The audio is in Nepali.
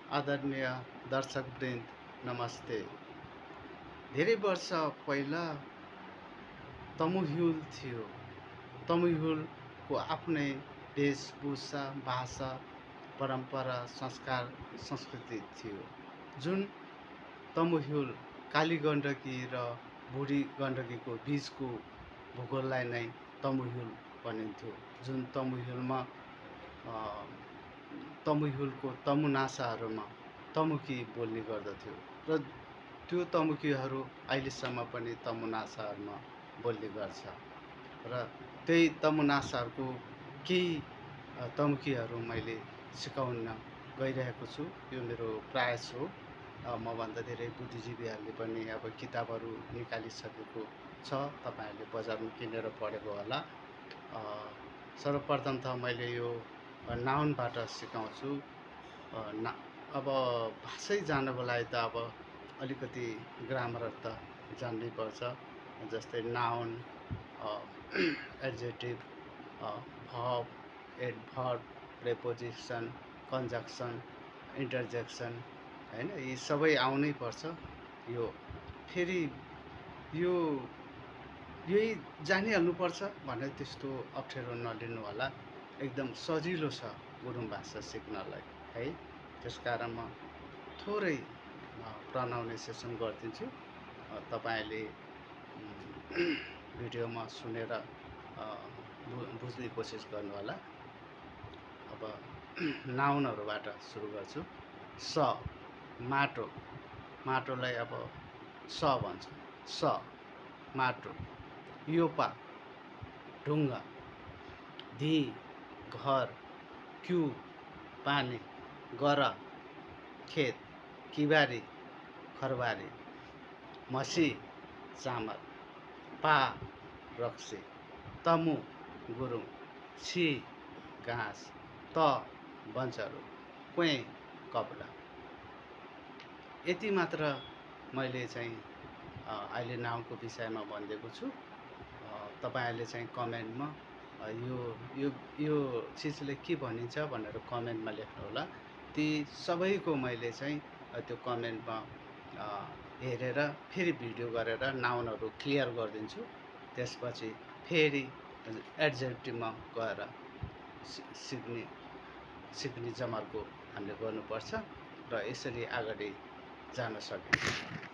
आदरणीय दर्शकवृन्द नमस्ते। धेरै वर्ष पहिला तमुहुल थियो। तमुहुलको आफ्नै वेशभूषा, भाषा, परम्परा, संस्कार, संस्कृति थियो। जुन तमुहुल काली गण्डकी र बुढी गण्डकीको बीचको भूगोललाई नै तमुहुल भनिन्थ्यो। जुन तमुहुलमा तमुहुलको तमुनासाहरूमा तमुकी बोल्ने गर्दथ्यो र त्यो तमुकीहरू अहिलेसम्म पनि तमुनासाहरूमा बोल्ने गर्छ र त्यही तमुनासाहरूको केही तमुकीहरू मैले सिकाउन गइरहेको छु। यो मेरो प्रयास हो। मभन्दा धेरै बुद्धिजीवीहरूले पनि अब किताबहरू निकालिसकेको छ, तपाईँहरूले बजारमा किनेर पढेको होला। सर्वप्रथम त मैले यो नाउनबाट सिकाउँछु। अब भाषै जान्नको लागि त अब अलिकति ग्रामर त जान्नै पर्छ। जस्तै noun, adjective, verb, adverb, preposition, conjunction, interjection, हैन, यी सबै आउनै पर्छ। यो फेरि यही जानिहाल्नुपर्छ भनेर त्यस्तो अप्ठ्यारो नलिनु होला। एकदम सजिलो छ गुरुङ भाषा सिक्नलाई है। त्यसकारण म थोरै प्रोनाउन्सिएसन गरिदिन्छु। तपाईँले भिडियोमा सुनेर बुझ्ने कोसिस गर्नु होला। अब नाउनहरूबाट सुरु गर्छु। स, माटो, माटोलाई अब स भन्छ। स, माटो। योपा, ढुङ्गा। धी, घर। क्यु, पानी। गर, खेत। किबारी, खरबारी। मसी, चामल। पा, रक्सी। तमु, गुरुङ। छि, घाँस। त, बन्चरो। क्वे, कपडा। यति मात्र मैले चाहिँ अहिले नाउनको विषयमा भनिदिएको छु। तपाईँहरूले चाहिँ कमेन्टमा यो चिजले के भनिन्छ भनेर कमेन्टमा लेख्नुहोला। ती सबैको मैले चाहिँ त्यो कमेन्टमा हेरेर फेरि भिडियो गरेर नाउनहरू क्लियर गरिदिन्छु। त्यसपछि फेरि एडजेक्टिभमा गएर सिक्ने जमर्को हामीले गर्नुपर्छ र यसरी अगाडि जान सकिन्छ।